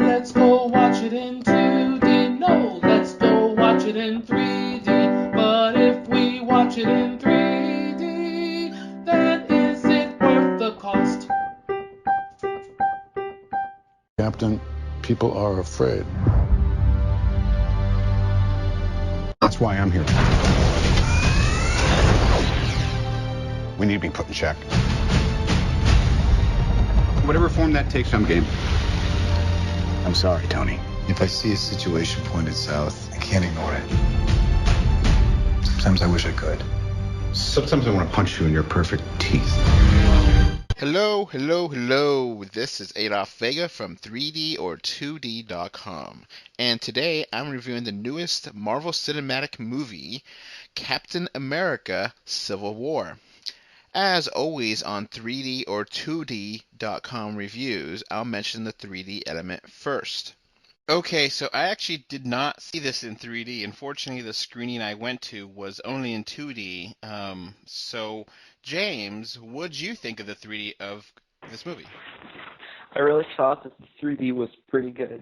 let's go watch it in 2D. No, let's go watch it in 3D. But if we watch it in 3D, then is it worth the cost? Captain, people are afraid. That's why I'm here. We need to be put in check. Whatever form that takes, I'm game. I'm sorry, Tony. If I see a situation pointed south, I can't ignore it. Sometimes I wish I could. Sometimes I want to punch you in your perfect teeth. Hello, hello, hello. This is Adolf Vega from 3D or 2D.com. And today I'm reviewing the newest Marvel Cinematic movie, Captain America Civil War. As always on 3D or 2D.com reviews, I'll mention the 3D element first. Okay, so I actually did not see this in 3D. Unfortunately, the screening I went to was only in 2D. So, James, what did you think of the 3D of this movie? I really thought that the 3D was pretty good.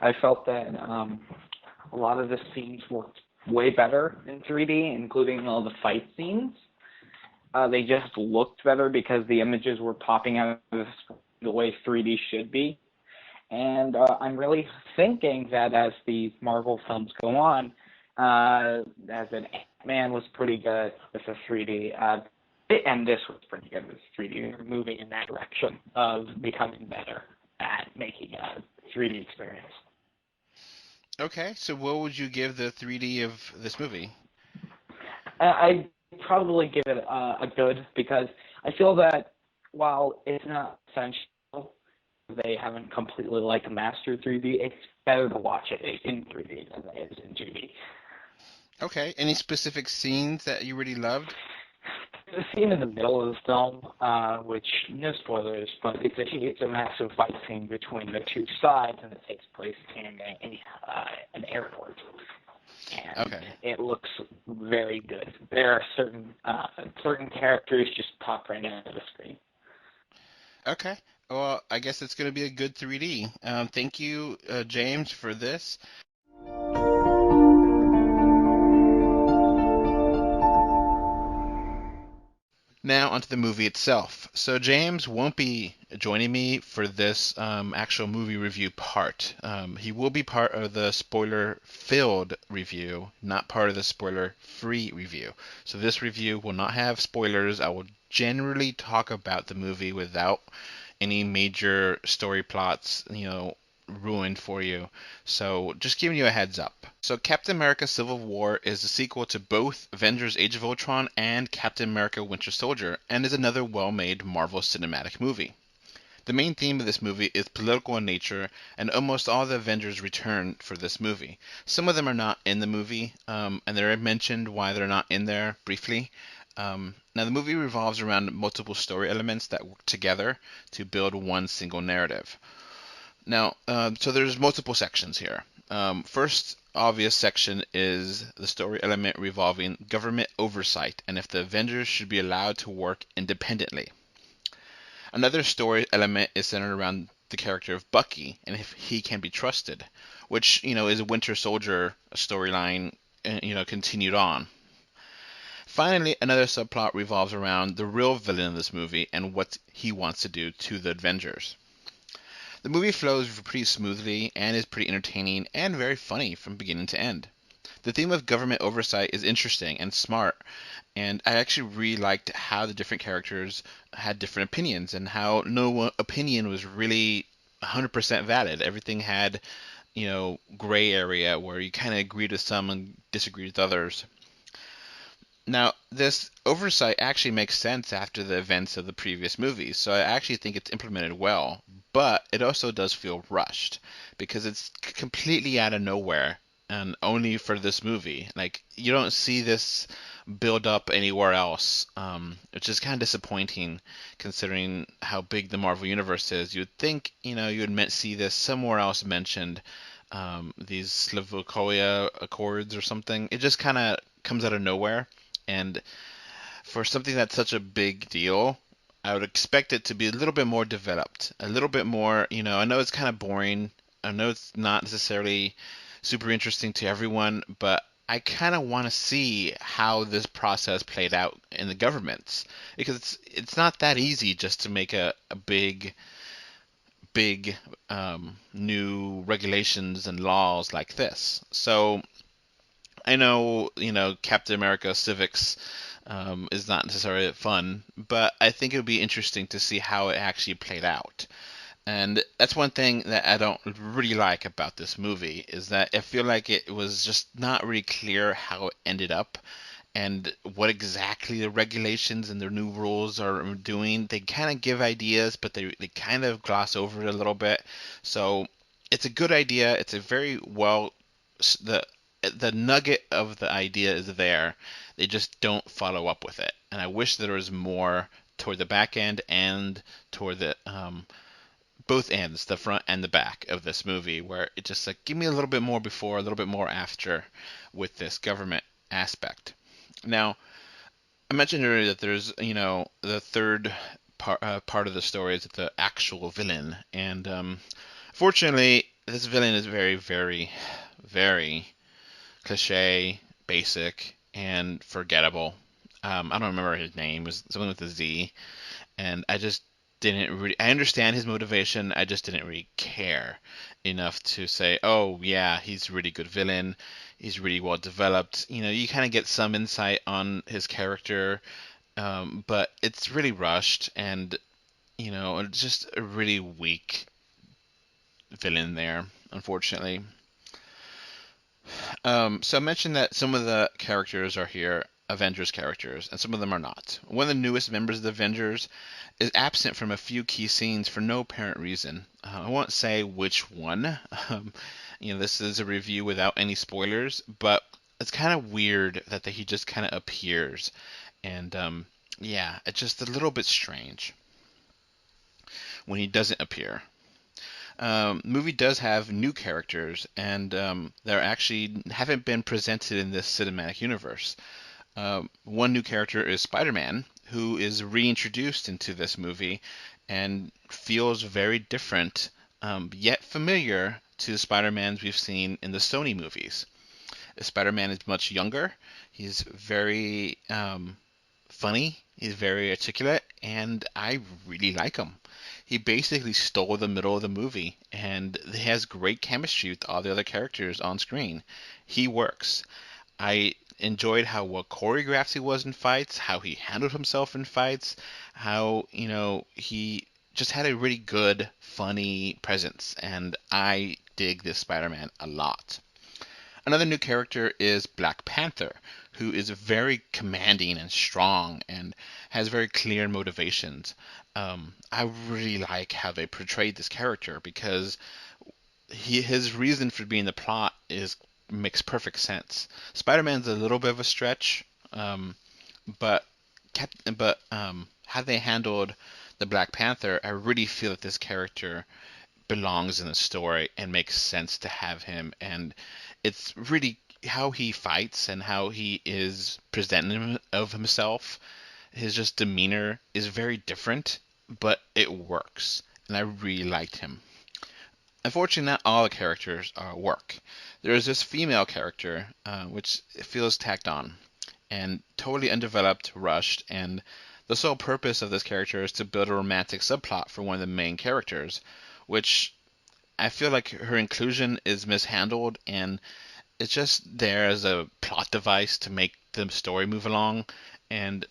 I felt that a lot of the scenes worked way better in 3D, including all the fight scenes. They just looked better because the images were popping out of the way 3D should be. And I'm really thinking that as these Marvel films go on, as an Ant-Man was pretty good with the 3D, and this was pretty good with 3D. We're moving in that direction of becoming better at making a 3D experience. Okay, so what would you give the 3D of this movie? I'd probably give it a good, because I feel that while it's not essential, they haven't completely mastered 3D, it's better to watch it in 3D than it is in 2D. Okay, any specific scenes that you really loved? The scene in the middle of the film, which, no spoilers, but it's a massive fight scene between the two sides, and it takes place in an airport. And Okay. it looks very good. There are certain characters just pop right into the screen. Okay. Well, I guess it's going to be a good 3D. Thank you, James, for this. Now onto the movie itself. So James won't be joining me for this actual movie review part. He will be part of the spoiler-filled review, not part of the spoiler-free review. So this review will not have spoilers. I will generally talk about the movie without any major story plots, ruined for you. So just giving you a heads up. So Captain America Civil War is a sequel to both Avengers Age of Ultron and Captain America Winter Soldier, and is another well-made Marvel cinematic movie. The main theme of this movie is political in nature, and almost all the Avengers return for this movie. Some of them are not in the movie, and they're mentioned why they're not in there briefly. Now, the movie revolves around multiple story elements that work together to build one single narrative. Now, so there's multiple sections here. First obvious section is the story element revolving government oversight and if the Avengers should be allowed to work independently. Another story element is centered around the character of Bucky and if he can be trusted, which, is a Winter Soldier storyline, continued on. Finally, another subplot revolves around the real villain of this movie and what he wants to do to the Avengers. The movie flows pretty smoothly and is pretty entertaining and very funny from beginning to end. The theme of government oversight is interesting and smart, and I actually really liked how the different characters had different opinions and how no one opinion was really 100% valid. Everything had, gray area where you kind of agreed with some and disagreed with others. Now, this oversight actually makes sense after the events of the previous movies, so I actually think it's implemented well, but it also does feel rushed because it's completely out of nowhere and only for this movie. Like, you don't see this build up anywhere else, which is kind of disappointing considering how big the Marvel Universe is. You'd think, you would see this somewhere else mentioned, these Slavokoia Accords or something. It just kind of comes out of nowhere. And for something that's such a big deal, I would expect it to be a little bit more developed, a little bit more, I know it's kind of boring I know it's not necessarily super interesting to everyone, but I kind of want to see how this process played out in the governments, because it's not that easy just to make a big new regulations and laws like this. So I know, Captain America Civics is not necessarily fun, but I think it would be interesting to see how it actually played out. And that's one thing that I don't really like about this movie, is that I feel like it was just not really clear how it ended up and what exactly the regulations and the new rules are doing. They kind of give ideas, but they kind of gloss over it a little bit. So it's a good idea. It's a very well, the nugget of the idea is there. They just don't follow up with it. And I wish there was more toward the back end and toward the both ends, the front and the back of this movie, where it just like, give me a little bit more before, a little bit more after with this government aspect. Now, I mentioned earlier that there's, the third part of the story is the actual villain, and fortunately, this villain is very, very, very cliche, basic, and forgettable. I don't remember his name. It was something with a Z, and I just didn't really. I understand his motivation. I just didn't really care enough to say, oh yeah, he's a really good villain. He's really well developed. You kind of get some insight on his character, but it's really rushed, and it's just a really weak villain there, unfortunately. So I mentioned that some of the characters are here Avengers characters, and some of them are not. One of the newest members of the Avengers is absent from a few key scenes for no apparent reason. I won't say which one. This is a review without any spoilers, but it's kind of weird that he just kind of appears, and yeah, it's just a little bit strange when he doesn't appear. Movie does have new characters, and they actually haven't been presented in this cinematic universe. One new character is Spider-Man, who is reintroduced into this movie and feels very different, yet familiar to the Spider-Mans we've seen in the Sony movies. Spider-Man is much younger. He's very funny. He's very articulate, and I really like him. He basically stole the middle of the movie, and he has great chemistry with all the other characters on screen. He works. I enjoyed how well choreographed he was in fights, how he handled himself in fights, how, he just had a really good, funny presence, and I dig this Spider-Man a lot. Another new character is Black Panther, who is very commanding and strong and has very clear motivations. I really like how they portrayed this character, because his reason for being in the plot makes perfect sense. Spider-Man's a little bit of a stretch, but how they handled the Black Panther, I really feel that this character belongs in the story and makes sense to have him, and it's really how he fights and how he is presenting of himself. His just demeanor is very different, but it works, and I really liked him. Unfortunately, not all the characters work. There is this female character, which feels tacked on and totally undeveloped, rushed, and the sole purpose of this character is to build a romantic subplot for one of the main characters, which I feel like her inclusion is mishandled, and it's just there as a plot device to make the story move along. And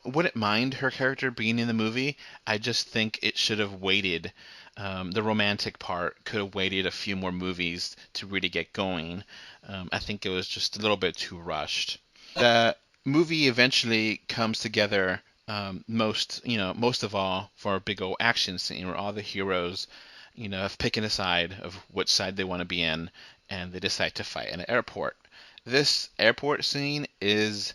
wouldn't mind her character being in the movie. I just think it should have waited. The romantic part could have waited a few more movies to really get going. I think it was just a little bit too rushed. The movie eventually comes together, most of all for a big old action scene where all the heroes, have picking a side of which side they want to be in, and they decide to fight in an airport. This airport scene is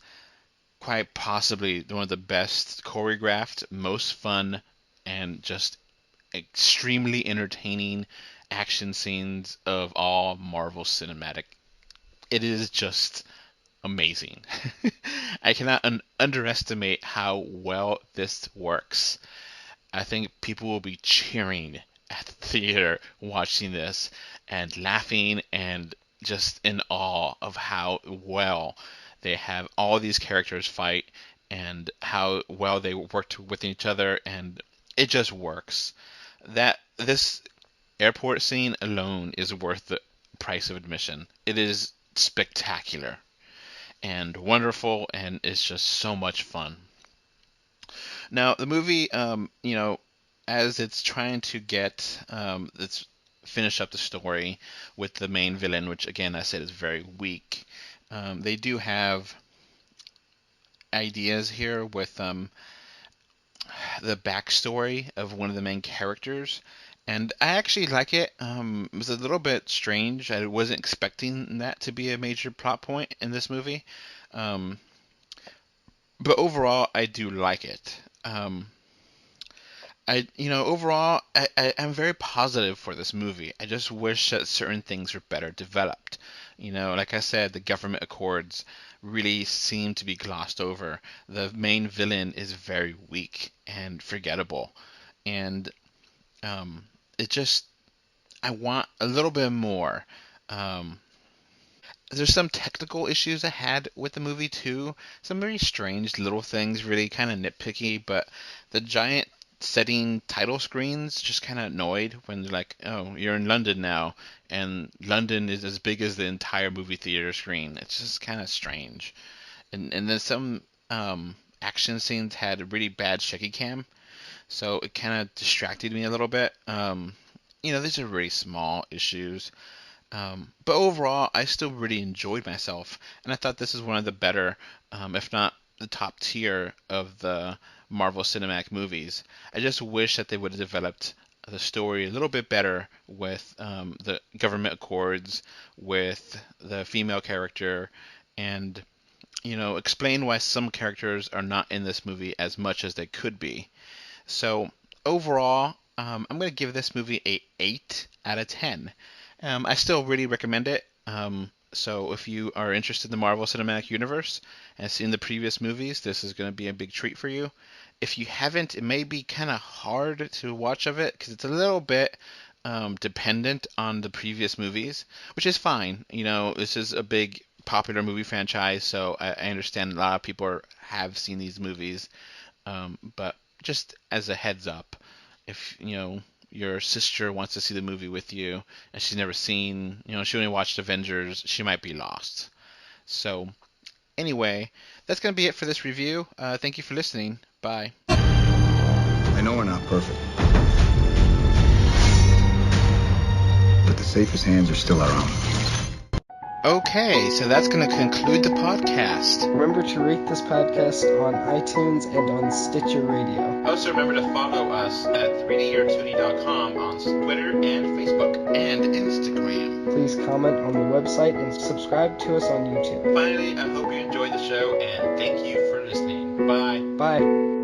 quite possibly one of the best choreographed, most fun, and just extremely entertaining action scenes of all Marvel Cinematic. It is just amazing. I cannot underestimate how well this works. I think people will be cheering at the theater watching this and laughing and just in awe of how well they have all these characters fight and how well they work with each other, and it just works. That this airport scene alone is worth the price of admission. It is spectacular and wonderful, and it's just so much fun. Now, the movie, as it's trying to it's finish up the story with the main villain, which again I said is very weak. They do have ideas here with the backstory of one of the main characters, and I actually like it. It was a little bit strange. I wasn't expecting that to be a major plot point in this movie, but overall, I do like it. Overall, I'm very positive for this movie. I just wish that certain things were better developed. Like I said, the government accords really seem to be glossed over. The main villain is very weak and forgettable, and I want a little bit more. There's some technical issues I had with the movie too. Some very strange little things, really kind of nitpicky, but the giant setting title screens just kind of annoyed when they're like, oh, you're in London now, and London is as big as the entire movie theater screen. It's just kind of strange. And then some action scenes had a really bad shaky cam, so it kind of distracted me a little bit. These are really small issues. But overall, I still really enjoyed myself, and I thought this is one of the better, if not the top tier of the Marvel Cinematic movies. I just wish that they would have developed the story a little bit better with the government accords, with the female character, and explain why some characters are not in this movie as much as they could be. So overall, I'm going to give this movie a 8 out of 10. I still really recommend it. So if you are interested in the Marvel Cinematic Universe and have seen the previous movies, this is going to be a big treat for you. If you haven't, it may be kind of hard to watch of it because it's a little bit dependent on the previous movies, which is fine. This is a big popular movie franchise, so I understand a lot of people have seen these movies. But just as a heads up, if your sister wants to see the movie with you and she's never seen, she only watched Avengers, she might be lost. So anyway, that's going to be it for this review. Thank you for listening. Bye. I know we're not perfect, but the safest hands are still our own. Okay, so that's going to conclude the podcast. Remember to rate this podcast on iTunes and on Stitcher Radio. Also remember to follow us at 3dor2d.com on Twitter and Facebook and Instagram. Please comment on the website and subscribe to us on YouTube. Finally, I hope you enjoyed the show and thank you for listening. Bye. Bye.